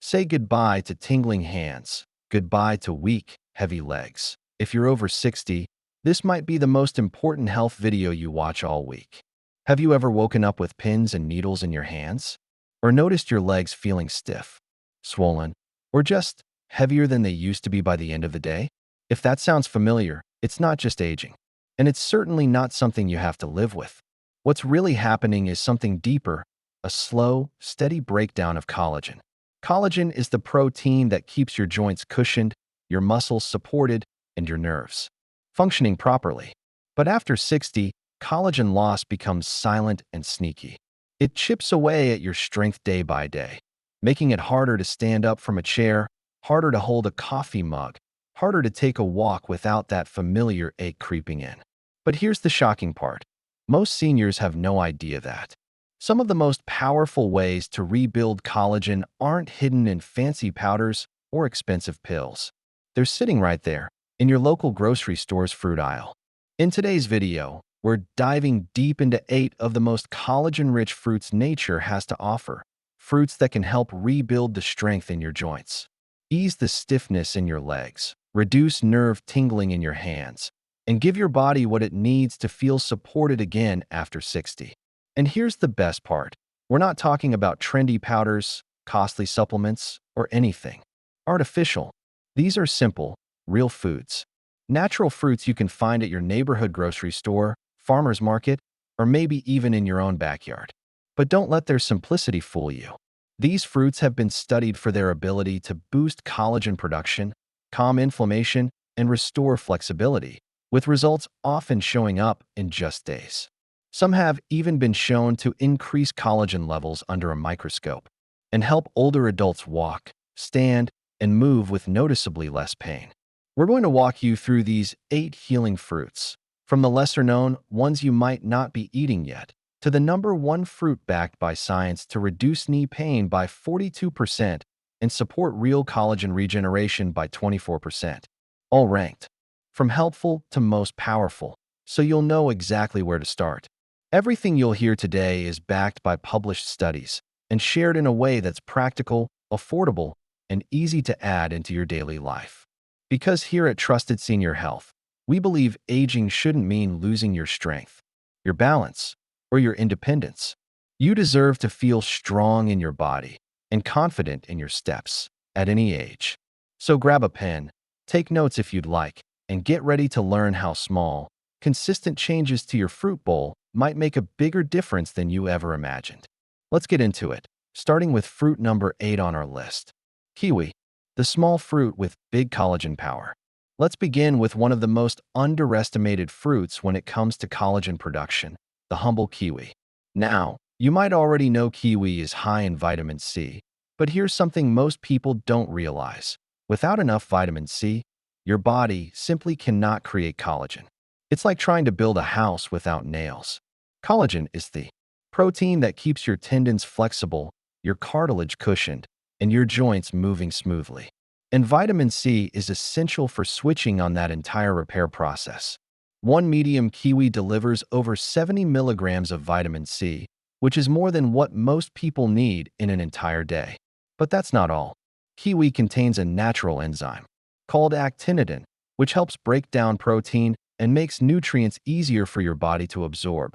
Say goodbye to tingling hands, goodbye to weak, heavy legs. If you're over 60, this might be the most important health video you watch all week. Have you ever woken up with pins and needles in your hands? Or noticed your legs feeling stiff, swollen, or just heavier than they used to be by the end of the day? If that sounds familiar, it's not just aging. And it's certainly not something you have to live with. What's really happening is something deeper, a slow, steady breakdown of collagen. Collagen is the protein that keeps your joints cushioned, your muscles supported, and your nerves functioning properly. But after 60, collagen loss becomes silent and sneaky. It chips away at your strength day by day, making it harder to stand up from a chair, harder to hold a coffee mug, harder to take a walk without that familiar ache creeping in. But here's the shocking part. Most seniors have no idea that. Some of the most powerful ways to rebuild collagen aren't hidden in fancy powders or expensive pills. They're sitting right there, in your local grocery store's fruit aisle. In today's video, we're diving deep into 8 of the most collagen-rich fruits nature has to offer. Fruits that can help rebuild the strength in your joints, ease the stiffness in your legs, reduce nerve tingling in your hands, and give your body what it needs to feel supported again after 60. And here's the best part. We're not talking about trendy powders, costly supplements, or anything artificial. These are simple, real foods. Natural fruits you can find at your neighborhood grocery store, farmer's market, or maybe even in your own backyard. But don't let their simplicity fool you. These fruits have been studied for their ability to boost collagen production, calm inflammation, and restore flexibility, with results often showing up in just days. Some have even been shown to increase collagen levels under a microscope and help older adults walk, stand, and move with noticeably less pain. We're going to walk you through these 8 healing fruits, from the lesser-known ones you might not be eating yet, to the #1 fruit backed by science to reduce knee pain by 42% and support real collagen regeneration by 24%, all ranked from helpful to most powerful, so you'll know exactly where to start. Everything you'll hear today is backed by published studies and shared in a way that's practical, affordable, and easy to add into your daily life. Because here at Trusted Senior Health, we believe aging shouldn't mean losing your strength, your balance, or your independence. You deserve to feel strong in your body and confident in your steps at any age. So grab a pen, take notes if you'd like, and get ready to learn how small, consistent changes to your fruit bowl might make a bigger difference than you ever imagined. Let's get into it, starting with fruit number 8 on our list. Kiwi, the small fruit with big collagen power. Let's begin with one of the most underestimated fruits when it comes to collagen production, the humble kiwi. Now, you might already know kiwi is high in vitamin C, but here's something most people don't realize. Without enough vitamin C, your body simply cannot create collagen. It's like trying to build a house without nails. Collagen is the protein that keeps your tendons flexible, your cartilage cushioned, and your joints moving smoothly. And vitamin C is essential for switching on that entire repair process. One medium kiwi delivers over 70 milligrams of vitamin C, which is more than what most people need in an entire day. But that's not all. Kiwi contains a natural enzyme called actinitin, which helps break down protein and makes nutrients easier for your body to absorb,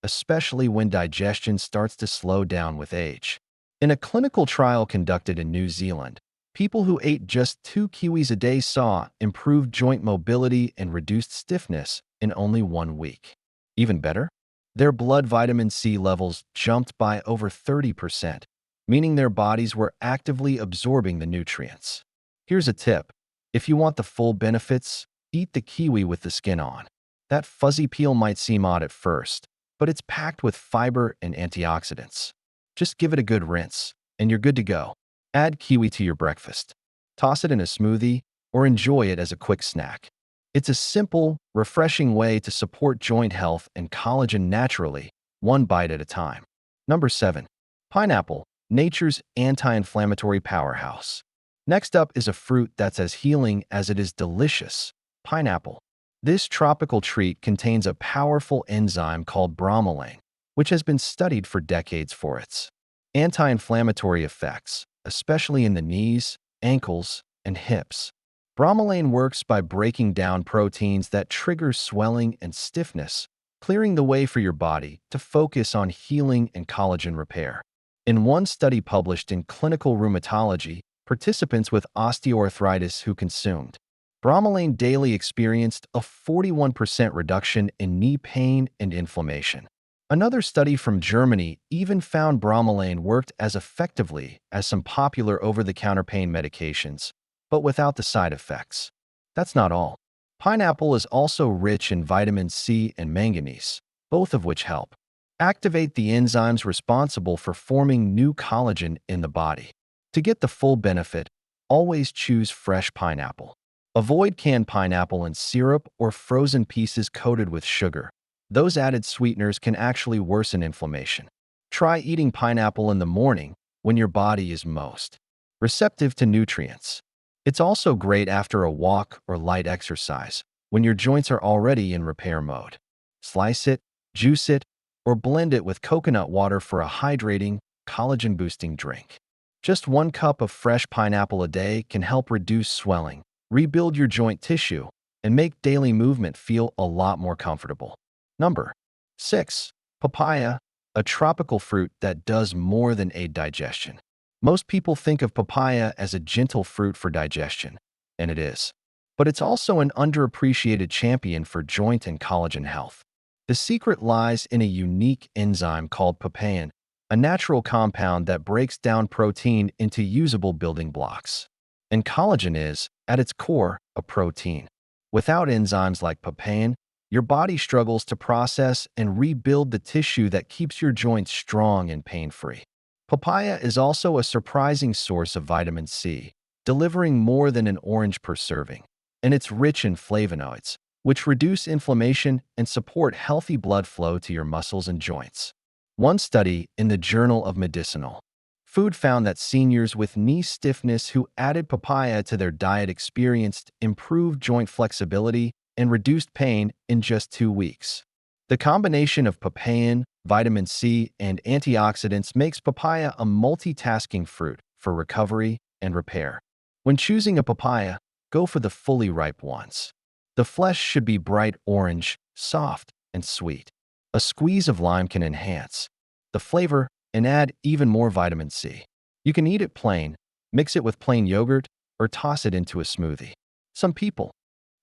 especially when digestion starts to slow down with age. In a clinical trial conducted in New Zealand, people who ate just 2 kiwis a day saw improved joint mobility and reduced stiffness in only 1 week. Even better, their blood vitamin C levels jumped by over 30%, meaning their bodies were actively absorbing the nutrients. Here's a tip. If you want the full benefits, eat the kiwi with the skin on. That fuzzy peel might seem odd at first, but it's packed with fiber and antioxidants. Just give it a good rinse, and you're good to go. Add kiwi to your breakfast. Toss it in a smoothie, or enjoy it as a quick snack. It's a simple, refreshing way to support joint health and collagen naturally, one bite at a time. Number 7. Pineapple, nature's anti-inflammatory powerhouse. Next up is a fruit that's as healing as it is delicious. Pineapple. This tropical treat contains a powerful enzyme called bromelain, which has been studied for decades for its anti-inflammatory effects, especially in the knees, ankles, and hips. Bromelain works by breaking down proteins that trigger swelling and stiffness, clearing the way for your body to focus on healing and collagen repair. In one study published in Clinical Rheumatology, participants with osteoarthritis who consumed bromelain daily experienced a 41% reduction in knee pain and inflammation. Another study from Germany even found bromelain worked as effectively as some popular over-the-counter pain medications, but without the side effects. That's not all. Pineapple is also rich in vitamin C and manganese, both of which help activate the enzymes responsible for forming new collagen in the body. To get the full benefit, always choose fresh pineapple. Avoid canned pineapple in syrup or frozen pieces coated with sugar. Those added sweeteners can actually worsen inflammation. Try eating pineapple in the morning when your body is most receptive to nutrients. It's also great after a walk or light exercise, when your joints are already in repair mode. Slice it, juice it, or blend it with coconut water for a hydrating, collagen-boosting drink. Just 1 cup of fresh pineapple a day can help reduce swelling, rebuild your joint tissue, and make daily movement feel a lot more comfortable. Number 6. Papaya, a tropical fruit that does more than aid digestion. Most people think of papaya as a gentle fruit for digestion, and it is. But it's also an underappreciated champion for joint and collagen health. The secret lies in a unique enzyme called papain, a natural compound that breaks down protein into usable building blocks. And collagen is, at its core, a protein. Without enzymes like papain, your body struggles to process and rebuild the tissue that keeps your joints strong and pain-free. Papaya is also a surprising source of vitamin C, delivering more than an orange per serving, and it's rich in flavonoids, which reduce inflammation and support healthy blood flow to your muscles and joints. One study in the Journal of Medicinal Food found that seniors with knee stiffness who added papaya to their diet experienced improved joint flexibility and reduced pain in just 2 weeks. The combination of papain, vitamin C, and antioxidants makes papaya a multitasking fruit for recovery and repair. When choosing a papaya, go for the fully ripe ones. The flesh should be bright orange, soft, and sweet. A squeeze of lime can enhance the flavor and add even more vitamin C. You can eat it plain, mix it with plain yogurt, or toss it into a smoothie. Some people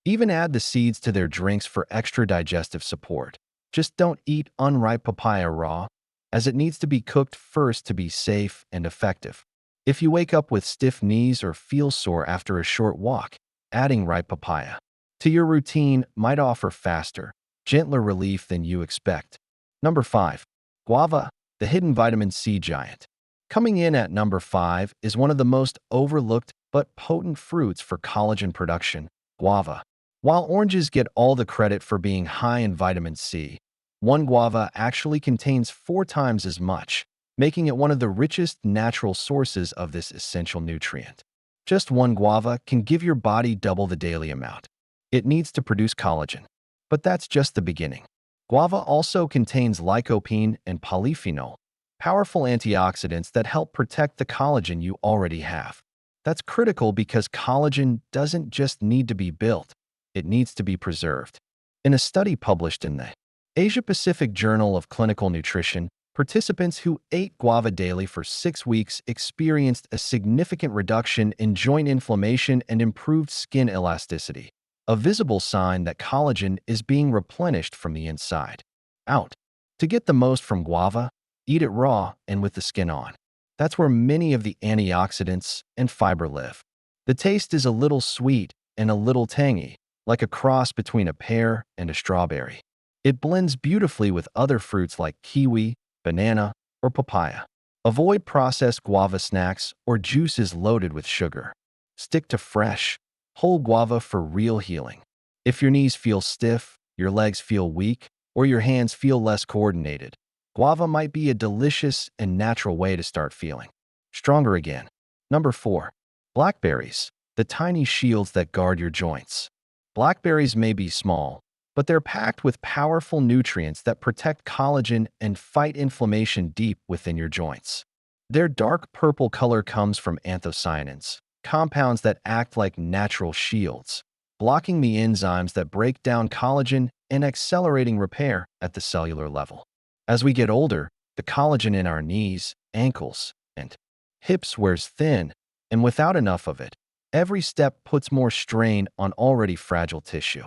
even add the seeds to their drinks for extra digestive support. Just don't eat unripe papaya raw, as it needs to be cooked first to be safe and effective. If you wake up with stiff knees or feel sore after a short walk, adding ripe papaya to your routine might offer faster, gentler relief than you expect. Number 5. Guava, the hidden vitamin C giant. Coming in at number 5 is one of the most overlooked but potent fruits for collagen production, guava. While oranges get all the credit for being high in vitamin C, one guava actually contains 4 times as much, making it one of the richest natural sources of this essential nutrient. Just one guava can give your body double the daily amount it needs to produce collagen. But that's just the beginning. Guava also contains lycopene and polyphenol, powerful antioxidants that help protect the collagen you already have. That's critical because collagen doesn't just need to be built, it needs to be preserved. In a study published in the Asia-Pacific Journal of Clinical Nutrition, participants who ate guava daily for 6 weeks experienced a significant reduction in joint inflammation and improved skin elasticity, a visible sign that collagen is being replenished from the inside out. To get the most from guava, eat it raw and with the skin on. That's where many of the antioxidants and fiber live. The taste is a little sweet and a little tangy, like a cross between a pear and a strawberry. It blends beautifully with other fruits like kiwi, banana, or papaya. Avoid processed guava snacks or juices loaded with sugar. Stick to fresh, whole guava for real healing. If your knees feel stiff, your legs feel weak, or your hands feel less coordinated, guava might be a delicious and natural way to start feeling stronger again. Number 4. Blackberries, the tiny shields that guard your joints. Blackberries may be small, but they're packed with powerful nutrients that protect collagen and fight inflammation deep within your joints. Their dark purple color comes from anthocyanins, compounds that act like natural shields, blocking the enzymes that break down collagen and accelerating repair at the cellular level. As we get older, the collagen in our knees, ankles, and hips wears thin, and without enough of it, every step puts more strain on already fragile tissue.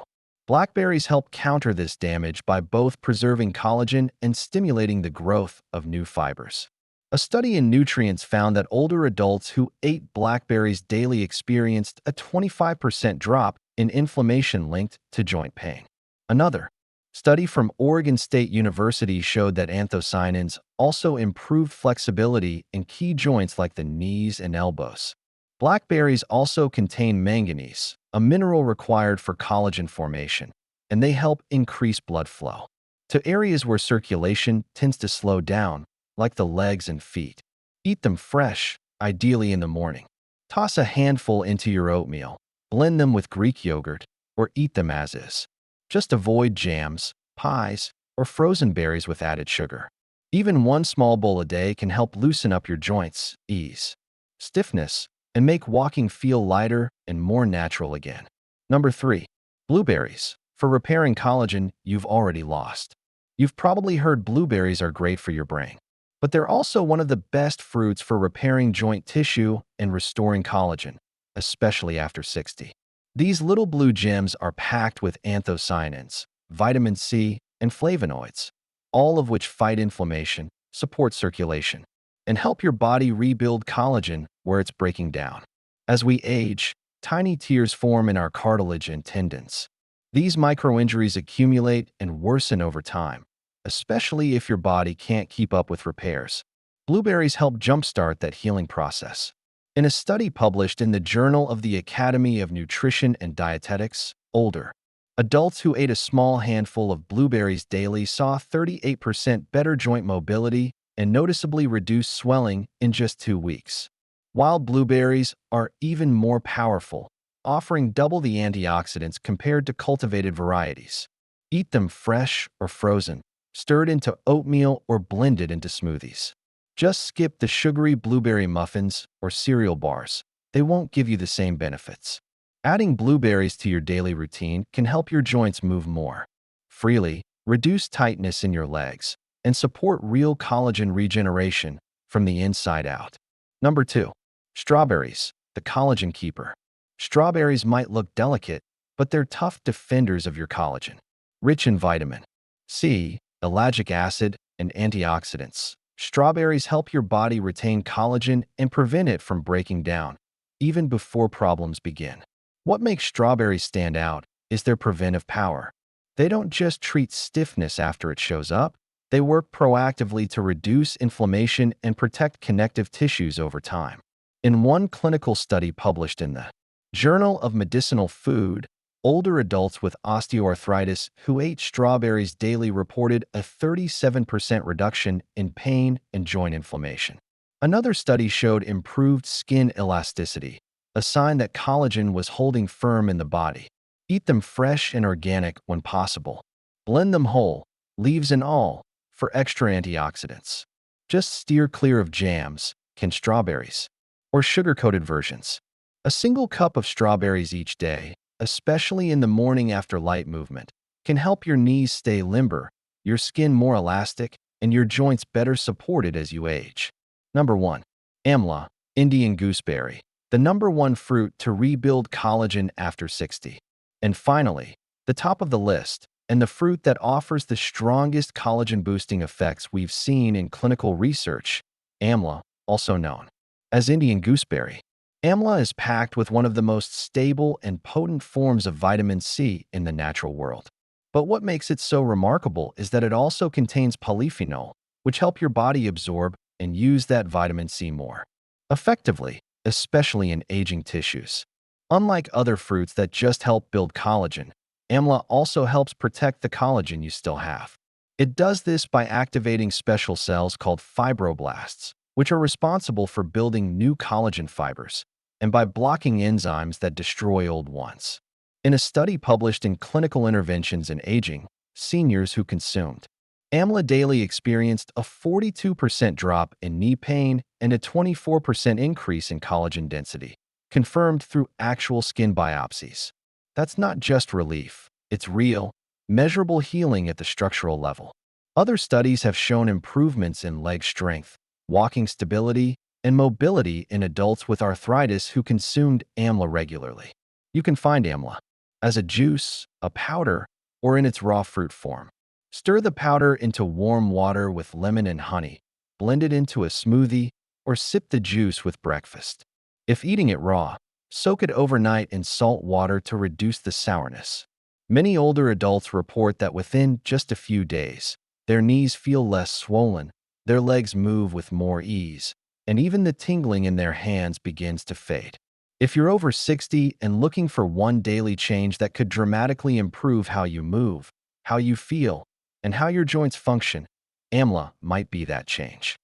Blackberries help counter this damage by both preserving collagen and stimulating the growth of new fibers. A study in nutrients found that older adults who ate blackberries daily experienced a 25% drop in inflammation linked to joint pain. Another study from Oregon State University showed that anthocyanins also improved flexibility in key joints like the knees and elbows. Blackberries also contain manganese, a mineral required for collagen formation, and they help increase blood flow to areas where circulation tends to slow down, like the legs and feet. Eat them fresh, ideally in the morning. Toss a handful into your oatmeal, blend them with Greek yogurt, or eat them as is. Just avoid jams, pies, or frozen berries with added sugar. Even one small bowl a day can help loosen up your joints, ease stiffness, and make walking feel lighter and more natural again. Number 3. Blueberries. For repairing collagen you've already lost. You've probably heard blueberries are great for your brain, but they're also one of the best fruits for repairing joint tissue and restoring collagen, especially after 60. These little blue gems are packed with anthocyanins, vitamin C, and flavonoids, all of which fight inflammation, support circulation, and help your body rebuild collagen where it's breaking down. As we age, tiny tears form in our cartilage and tendons. These microinjuries accumulate and worsen over time, especially if your body can't keep up with repairs. Blueberries help jumpstart that healing process. In a study published in the Journal of the Academy of Nutrition and Dietetics, older adults who ate a small handful of blueberries daily saw 38% better joint mobility and noticeably reduced swelling in just 2 weeks. Wild blueberries are even more powerful, offering double the antioxidants compared to cultivated varieties. Eat them fresh or frozen, stirred into oatmeal or blended into smoothies. Just skip the sugary blueberry muffins or cereal bars. They won't give you the same benefits. Adding blueberries to your daily routine can help your joints move more freely, reduce tightness in your legs, and support real collagen regeneration from the inside out. Number 2. Strawberries, the collagen keeper. Strawberries might look delicate, but they're tough defenders of your collagen. Rich in vitamin C, ellagic acid, and antioxidants, strawberries help your body retain collagen and prevent it from breaking down, even before problems begin. What makes strawberries stand out is their preventive power. They don't just treat stiffness after it shows up, they work proactively to reduce inflammation and protect connective tissues over time. In one clinical study published in the Journal of Medicinal Food, older adults with osteoarthritis who ate strawberries daily reported a 37% reduction in pain and joint inflammation. Another study showed improved skin elasticity, a sign that collagen was holding firm in the body. Eat them fresh and organic when possible. Blend them whole, leaves and all, for extra antioxidants. Just steer clear of jams, canned strawberries, or sugar-coated versions. A single cup of strawberries each day, especially in the morning after light movement, can help your knees stay limber, your skin more elastic, and your joints better supported as you age. Number 1. Amla, Indian gooseberry, the number 1 fruit to rebuild collagen after 60. And finally, the top of the list, and the fruit that offers the strongest collagen-boosting effects we've seen in clinical research, amla, also known as Indian gooseberry. Amla is packed with one of the most stable and potent forms of vitamin C in the natural world. But what makes it so remarkable is that it also contains polyphenol, which help your body absorb and use that vitamin C more effectively, especially in aging tissues. Unlike other fruits that just help build collagen, amla also helps protect the collagen you still have. It does this by activating special cells called fibroblasts, which are responsible for building new collagen fibers, and by blocking enzymes that destroy old ones. In a study published in Clinical Interventions in Aging, seniors who consumed amla daily experienced a 42% drop in knee pain and a 24% increase in collagen density, confirmed through actual skin biopsies. That's not just relief, it's real, measurable healing at the structural level. Other studies have shown improvements in leg strength, walking stability, and mobility in adults with arthritis who consumed amla regularly. You can find amla as a juice, a powder, or in its raw fruit form. Stir the powder into warm water with lemon and honey, blend it into a smoothie, or sip the juice with breakfast. If eating it raw, soak it overnight in salt water to reduce the sourness. Many older adults report that within just a few days, their knees feel less swollen, their legs move with more ease, and even the tingling in their hands begins to fade. If you're over 60 and looking for one daily change that could dramatically improve how you move, how you feel, and how your joints function, amla might be that change.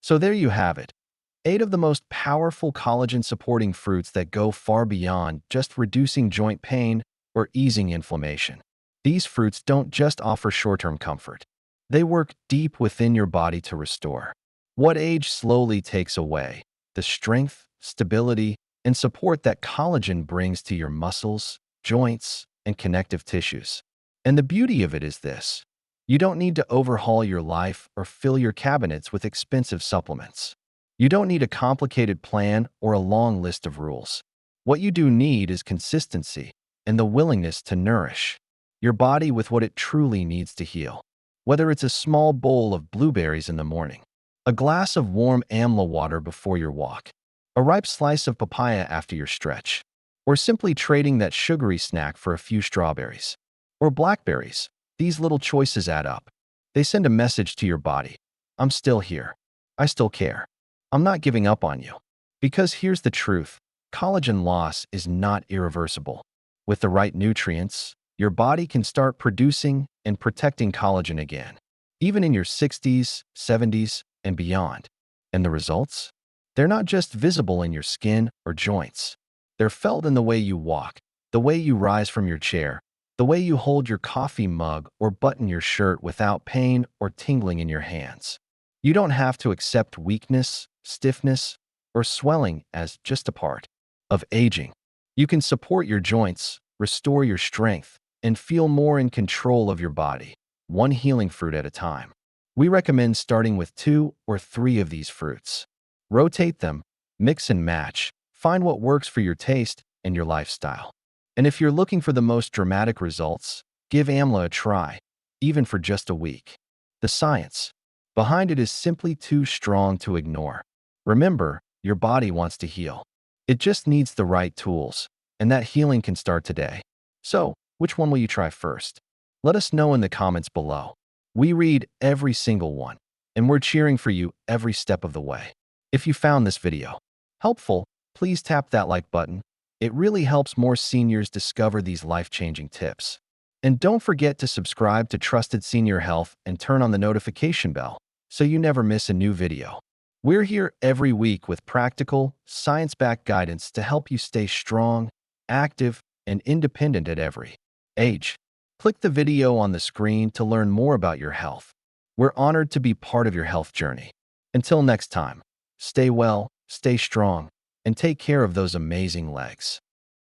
So there you have it. 8 of the most powerful collagen-supporting fruits that go far beyond just reducing joint pain or easing inflammation. These fruits don't just offer short-term comfort. They work deep within your body to restore what age slowly takes away, the strength, stability, and support that collagen brings to your muscles, joints, and connective tissues. And the beauty of it is this: you don't need to overhaul your life or fill your cabinets with expensive supplements. You don't need a complicated plan or a long list of rules. What you do need is consistency and the willingness to nourish your body with what it truly needs to heal. Whether it's a small bowl of blueberries in the morning, a glass of warm amla water before your walk, a ripe slice of papaya after your stretch, or simply trading that sugary snack for a few strawberries or blackberries, these little choices add up. They send a message to your body: I'm still here. I still care. I'm not giving up on you. Because here's the truth: collagen loss is not irreversible. With the right nutrients, your body can start producing and protecting collagen again, even in your 60s, 70s, and beyond. And the results? They're not just visible in your skin or joints. They're felt in the way you walk, the way you rise from your chair, the way you hold your coffee mug or button your shirt without pain or tingling in your hands. You don't have to accept weakness, stiffness, or swelling as just a part of aging. You can support your joints, restore your strength, and feel more in control of your body, one healing fruit at a time. We recommend starting with 2 or 3 of these fruits. Rotate them, mix and match, find what works for your taste and your lifestyle. And if you're looking for the most dramatic results, give amla a try, even for just a week. The science behind it is simply too strong to ignore. Remember, your body wants to heal. It just needs the right tools, and that healing can start today. So, which one will you try first? Let us know in the comments below. We read every single one, and we're cheering for you every step of the way. If you found this video helpful, please tap that like button. It really helps more seniors discover these life-changing tips. And don't forget to subscribe to Trusted Senior Health and turn on the notification bell so you never miss a new video. We're here every week with practical, science-backed guidance to help you stay strong, active, and independent at every age. Click the video on the screen to learn more about your health. We're honored to be part of your health journey. Until next time, stay well, stay strong, and take care of those amazing legs.